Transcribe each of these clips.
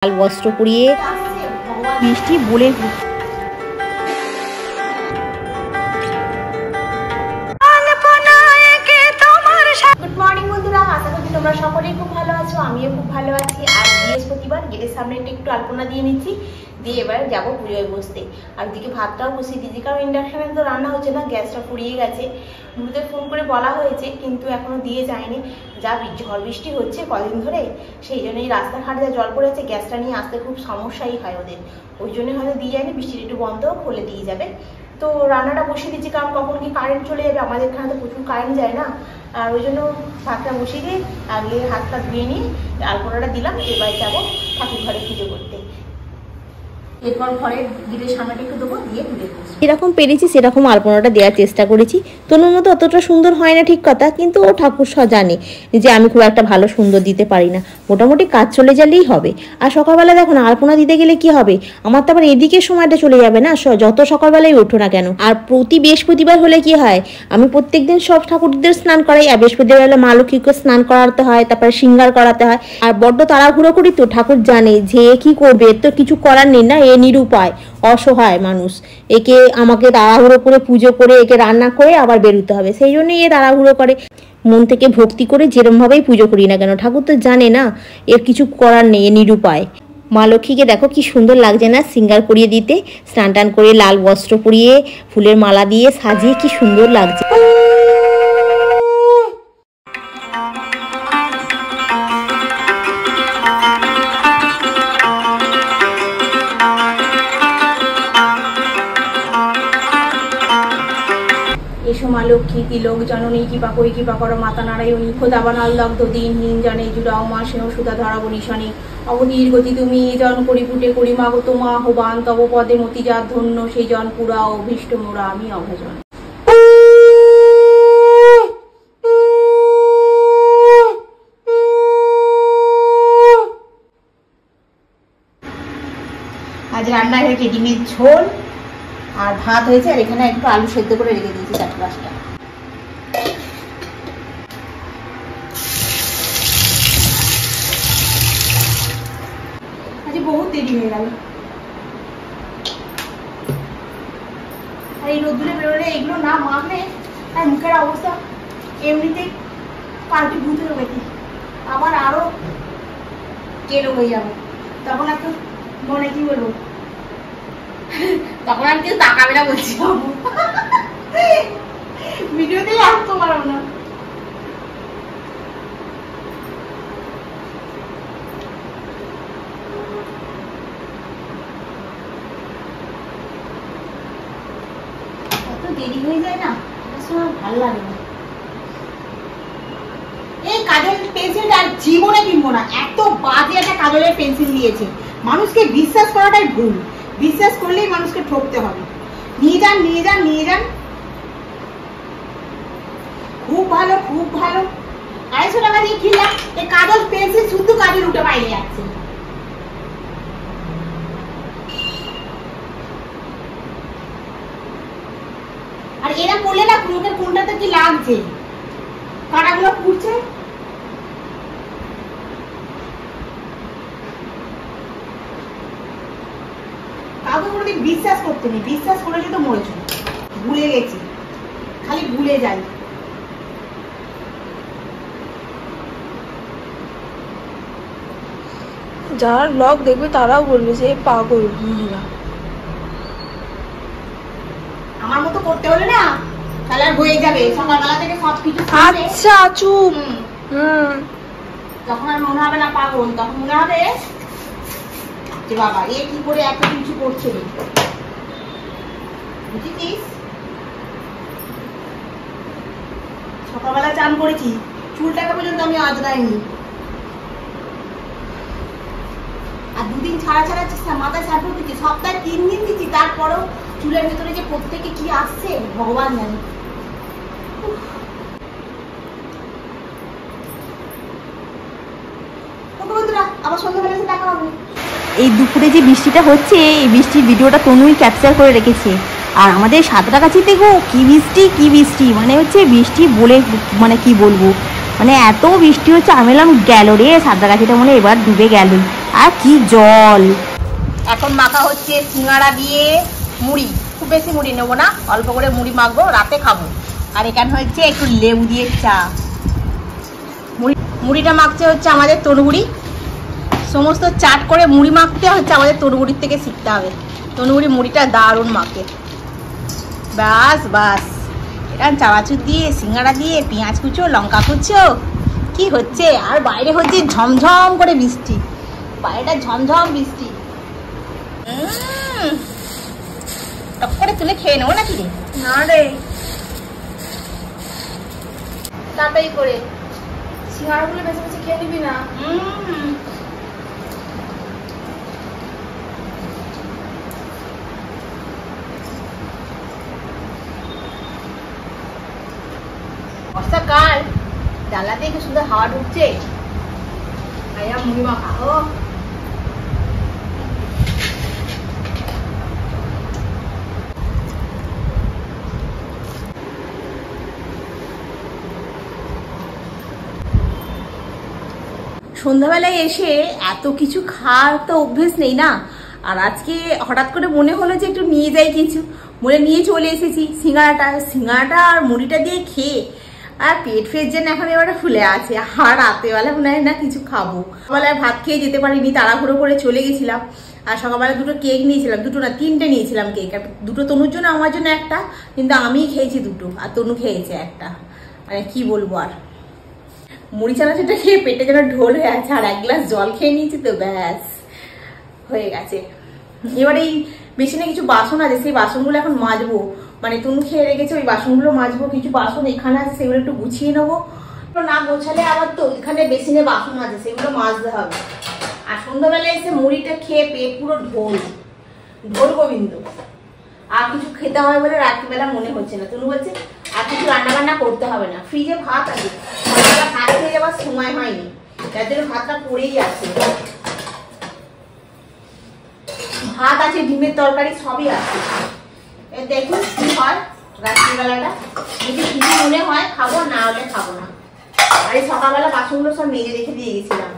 লাল বস্ত্র পরিয়ে বৃষ্টি বলে গুড মর্নিং বন্ধুরা, আশা করি তোমরা সকলেই খুব ভালো আছো। আমিও খুব ভালো আছি। আর বৃহস্পতিবার গেটের সামনে একটু আলপনা দিয়ে নিচ্ছি, দিয়ে এবার যাবো পুজোয় বসতে। আর ওদিকে ভাতটাও বসিয়ে দিয়েছি, কারণ ইন্ডাকশানে তো রান্না হচ্ছে না, গ্যাসটা ফুরিয়ে গেছে। গুরুদের ফোন করে বলা হয়েছে, কিন্তু এখনো দিয়ে যায়নি। যা ঝড় বৃষ্টি হচ্ছে কদিন ধরে, সেই জন্যই রাস্তাঘাটে যা জল পড়েছে, গ্যাসটা নিয়ে আসতে খুব সমস্যাই হয় ওদের। ওই জন্যই হয়তো দিয়ে যায়নি, বৃষ্টির একটু বন্ধ খুলে দিয়ে যাবে। তো রান্নাটা বসিয়ে দিচ্ছি, কারণ কখন কি কারেন্ট চলে যাবে, আমাদের এখানে তো প্রচুর কারেন্ট যায় না। আর ওই জন্য ভাতটা বসিয়ে দিয়ে আগে হাতটা ধুয়ে নিয়ে আলপনাটা দিলাম। এবার যাবো ঠাকুর ঘরে পুজো করতে। এরপর ঘরের গিরের সামনেটা একটু দেবো, দিয়ে পুজো করছি। যেরকম পেরেছি সেরকম আলপনাটা দেওয়ার চেষ্টা করেছি। তোর মতো অতটা সুন্দর হয় না ঠিক কথা, কিন্তু ও ঠাকুর জানে যে আমি খুব একটা ভালো সুন্দর দিতে পারি না, মোটামুটি কাজ চলে গেলেই হবে। আর সকালবেলা দেখো না, আলপনা দিতে গেলে কি হবে, আমার তো আবার এদিকে সময়টা চলে যাবে না, যত সকালবেলায় ওঠো না কেন। আর প্রতি বৃহস্পতিবার হলে কি হয়, আমি প্রত্যেকদিন সব ঠাকুরদের স্নান করাই। আর বৃহস্পতিবার হলে মা লক্ষ্মীকে স্নান করাতে হয়, তারপরে শৃঙ্গার করাতে হয়। আর বড্ড তাড়াহুড়ো করি তো, ঠাকুর জানে যে কি করবে, তো কিছু করার নেই না, এ নিরুপায় অসহায় মানুষ। একে আমাকে তাড়াহুড়ো করে পুজো করে একে রান্না করে আবার বেরোতে হবে, সেই জন্যই এ তাড়াহুড়ো করে। মন থেকে ভক্তি করে যেরমভাবেই পুজো করি না কেন, ঠাকুর তো জানে না এর কিছু করার নেই, এ নিরুপায়। মা লক্ষ্মীকে দেখো কি সুন্দর লাগছে না শৃঙ্গার করিয়ে দিতে, স্নান টান করে লাল বস্ত্র পরিয়ে ফুলের মালা দিয়ে সাজিয়ে কি সুন্দর লাগছে। এসো মা লক্ষ্মী, তিলক জননী, কৃপা করি কৃপা করো মাতা নারায়ণী, খোদাবানাল দগ্ধ দিনহীন জানে জুড়াও মা সেও সুধা ধরাবনিশনে অবধীর গতি তুমি জন করি ফুটে করি মাগো তোমা আহ্বান তব পদে মতি যা ধন্য সেই জন পুরা অভীষ্ট মোরা আমি অভজন। আজ রান্না হয়েছে ডিমের ঝোল আর ভাত হয়েছে, আর এখানে একটু আলু সেদ্ধ করে রেখে দিয়েছি 4-5টা। আজ বহুত দেরি হয়ে গেল। আর এই রোদ্দুরে বেরোলে এগুলো না মাখলে আর মুখের অবস্থা এমনিতেই পাল্টি ভূতে রয়েছে, আবার আরো কেলো হয়ে যাবে। তখন একটু মনে কি বলবো, তখন আমি কেউ তাকাবে না বলছি, ভিডিওতেই আসতে পারবো না। কত দেরি হয়ে যায় না, ভালো লাগে না। এই কাজল পেন্সিলটা আর জীবনে কিনবো না, এত বাজে একটা কাজলের পেন্সিল দিয়েছে। মানুষকে বিশ্বাস করাটাই ভুল, বিশ্বাস করলেই মানুষকে ঠকতে হবে। নিয়ে যান নিয়ে যান নিয়ে যান, খুব ভালো খুব ভালো। 250 টাকা দিয়ে কিনলাম এই কাজল পেন্সিল, শুধু কাজল উঠে বাইরে যাচ্ছে। আর এরা করলে না মুখের কোনটাতে কি লাগছে, কাটাগুলো পুড়ছে। কাউকে কোনোদিন বিশ্বাস করতে নেই, বিশ্বাস করেছি তো মরেছি। ভুলে গেছি, খালি ভুলে যাই। যারা ব্লগ দেখবে তারাও বলবে যে পাগল মহিলা। আমার মতো করতে হলে না তাহলে আর হয়ে যাবে, সকালবেলা থেকে সবকিছু। আচ্ছা চুপ। যখন আর মনে হবে না পাগল, তখন মনে হবে যে বাবা এ কি করে এত কিছু করছে, বুঝেছিস? সকালবেলা চান করেছি, চুলটাকে পর্যন্ত আমি আজরাইনি। আর 2 দিন ছাড়া ছাড়া মাথায় শ্যাম্পু দিচ্ছি, সপ্তাহে 3 দিন দিচ্ছি, তারপরেও চুলের ভিতরে যে প্রত্যেকে কি আসছে ভগবান জানে। আবার সন্ধ্যাবেলা এসে দেখা হবে। এই দুপুরে যে বৃষ্টিটা হচ্ছে, এই বৃষ্টির ভিডিওটা তনুই ক্যাপচার করে রেখেছে। আর আমাদের সাঁতরাগাছিতে গো কি বৃষ্টি কি বৃষ্টি, মানে হচ্ছে বৃষ্টি বলে মানে কি বলবো, মানে এত বৃষ্টি হচ্ছে। আমি বললাম গেল রে সাঁতরাগাছিটা, মনে এবার ডুবে গেল। আর কি জল। এখন মাখা হচ্ছে সিঙ্গাড়া দিয়ে মুড়ি, খুব বেশি মুড়ি নেবো না, অল্প করে মুড়ি মাখবো, রাতে খাবো। আর এখানে হচ্ছে একটু লেবু দিয়ে চা। মুড়িটা মাখতে হচ্ছে আমাদের তনুগুড়ি, সমস্ত চাট করে মুড়ি মাখতে হচ্ছে আমাদের তনুগুড়ির থেকে শিখতে হবে। তনুগুড়ি মুড়িটা দারুণ মাখে। বাস বাস, এটা চানাচুর দিয়ে সিঙ্গাড়া দিয়ে পেঁয়াজ কুচো লঙ্কা কুচো কি হচ্ছে। আর বাইরে হচ্ছে ঝমঝম করে বৃষ্টি, বাইরেটা ঝমঝম বৃষ্টি। টপ করে তুলে খেয়ে নেবো নাকি রে? না রে, তাড়াতাড়ি করে। সিঙ্গাড়াগুলো বেছে বেছে খেয়ে নিবি না? বর্ষাকাল, জানলা দিয়ে কি সুন্দর হাওয়া ঢুকছে। আয়া মুড়ি মাখা। ও সন্ধ্যাবেলায় এসে এত কিছু খাওয়ার তো অভ্যেস নেই না। আর আজকে হঠাৎ করে মনে হলো যে একটু নিয়ে যাই কিছু, বলে নিয়ে চলে এসেছি সিঙ্গাড়াটা আর মুড়িটা দিয়ে খেয়ে আর পেট যেন এখন এবারে ফুলে আছে। আর রাতেবেলা মনে হয় না কিছু খাবো। সকালবেলায় ভাত খেয়ে যেতে পারিনি, তাড়াহুড়ো করে চলে গেছিলাম। আর সকালবেলা দুটো কেক নিয়েছিলাম, দুটো না তিনটে নিয়েছিলাম কেক। দুটো তনুর জন্য, আমার জন্য একটা, কিন্তু আমিই খেয়েছি দুটো আর তনু খেয়েছে একটা। মানে কি বলবো আর, মুড়ি চানাচুরটা খেয়ে পেটে যেন ঢোল হয়ে আছে। আর এক গ্লাস জল খেয়ে নিয়েছি তো ব্যাস হয়ে গেছে। এবার এই বেসিনে কিছু বাসন আছে, সেই বাসনগুলো এখন মাজবো। মানে তনু খেয়ে রেখেছে, ওই বাসনগুলো মাজবো। কিছু বাসন এখানে আছে, সেগুলো একটু গুছিয়ে নেবো। না গোছালে আবার তো এখানে বেসিনে বাসন আছে, সেগুলো মাজতে হবে। আর সন্ধ্যাবেলায় এসে মুড়িটা খেয়ে পেট পুরো ঢোল গোবিন্দ। আর কিছু খেতে হবে বলে রাত্রিবেলা মনে হচ্ছে না। তনু বলছে আর কিছু রান্না বান্না করতে হবে না, ফ্রিজে ভাত আছে। ভাত খেয়ে যাওয়ার সময় হয়নি, যার জন্য ভাতটা পড়েই যাচ্ছে। ভাত আছে, ডিমের তরকারি সবই আছে। দেখুন কি হয় রাত্রিবেলাটা, যদি কিছু মনে হয় খাবো, না হলে খাবো না। আর এই সকালবেলা বাসনগুলো সব মেজে রেখে দিয়ে গেছিলাম।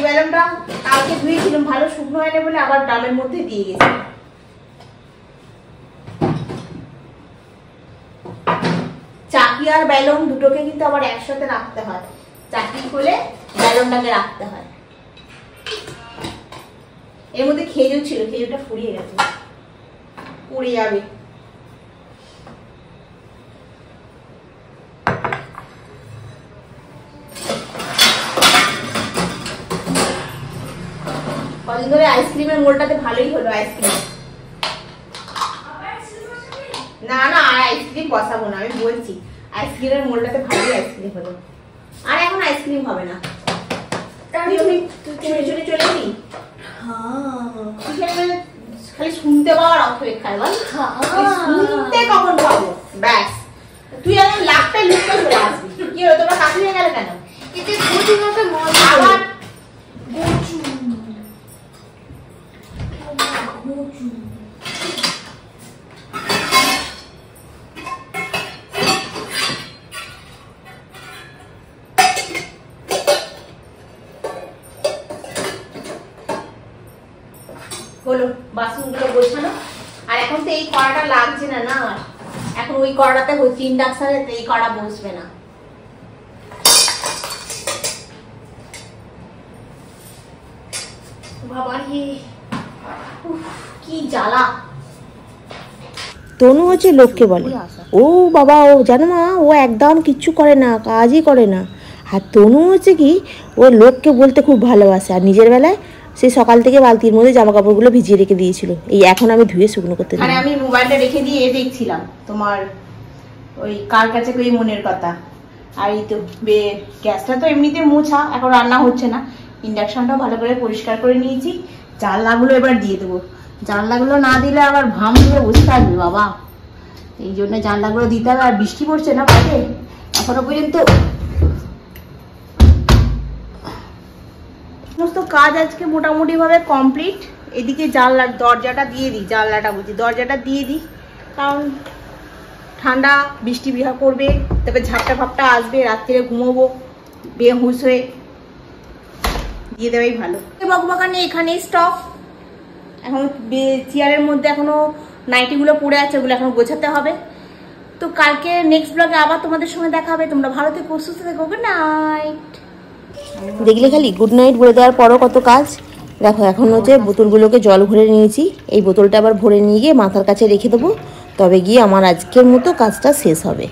বেলনটা কালকে ধুয়েছিলাম, ভালো শুকনো হয়নি বলে আবার ডালের মধ্যে দিয়ে গেছি। চাকি আর বেলন দুটোকে কিন্তু আবার একসাথে রাখতে হয়। চাকি খুলে বেলনটাকে রাখতে হয়। এর মধ্যে খেজুর ছিল, খেজুরটা ফুরিয়ে গেছে, পুড়ে যাবে। কদিন ধরে আইসক্রিমের মোলটাতে ভালোই হলো আইসক্রিম। না না, আর আইসক্রিম বসাবো না, আমি বলছি আইসক্রিমের মোলটাতে ভালোই আইসক্রিম হলো। আর এখন আইসক্রিম হবে না। চলে যাবি? খালি শুনতে পাওয়ার অপেক্ষায় বল, শুনতে কখন পাবো ব্যাস। তুই এখন লাখটাই লুকটা চলে আসবি। কি হলো, তোমরা কাছে হয়ে গেলে কেন? আবার হলো বাসনগুলো গোছানো। আর এখন তো এই কড়াটা লাগছে না, না এখন ওই কড়াতে হচ্ছে ইন্ডাকশনে, এই কড়া বসবে না। বাবা কি জ্বালা। তনু হচ্ছে লোককে বলে ও বাবা, ও জানো না, ও একদম কিচ্ছু করে না, কাজই করে না। আর তনু হচ্ছে কি, ও লোককে বলতে খুব ভালোবাসে। আর নিজের বেলায় সেই সকাল থেকে বালতির মধ্যে জামা কাপড়গুলো ভিজিয়ে রেখে দিয়েছিল, এই এখন আমি ধুয়ে শুকনো করতে দিই। মানে আমি মোবাইলটা রেখে দিয়ে দেখছিলাম তোমার ওই কার কাছে কই মনের কথা। আর এই তো গ্যাসটা তো এমনিতে মোছা, এখন রান্না হচ্ছে না। ইন্ডাকশনটাও ভালো করে পরিষ্কার করে নিয়েছি। জানলাগুলো এবার দিয়ে দেবো। জানলাগুলো না দিলে আবার ভাম দিয়ে বসতে আসবে বাবা, এই জন্য জানলাগুলো দিতে হবে। আর বৃষ্টি পড়ছে না বাইরে এখনো পর্যন্ত। সমস্ত কাজ আজকে মোটামুটি ভাবে কমপ্লিট। এদিকে দরজাটা দিয়ে দিই, দরজাটা দিয়ে দিই, কারণ ঠান্ডা বৃষ্টি বিহা করবে, তারপরে ঝাপটা ফাপটা আসবে, রাত্রিরে ঘুমোবো বেহুশ হয়ে। দিয়ে দেওয়াই ভালো। বকবকানি এখানেই স্টপ। এখন চেয়ারের মধ্যে এখনো নাইটিগুলো পড়ে আছে, ওগুলো এখন গোছাতে হবে। তো কালকে নেক্সট ব্লগে আবার তোমাদের সঙ্গে দেখা হবে। তোমরা ভালো থেকো, সুস্থ থেকো। Good night. দেখলে খালি গুড নাইট বলে দেওয়ার পরও কত কাজ। দেখো এখন হচ্ছে বোতলগুলোকে জল ভরে নিয়েছি, এই বোতলটা আবার ভরে নিয়ে গিয়ে মাথার কাছে রেখে দেবো, তবে গিয়ে আমার আজকের মতো কাজটা শেষ হবে।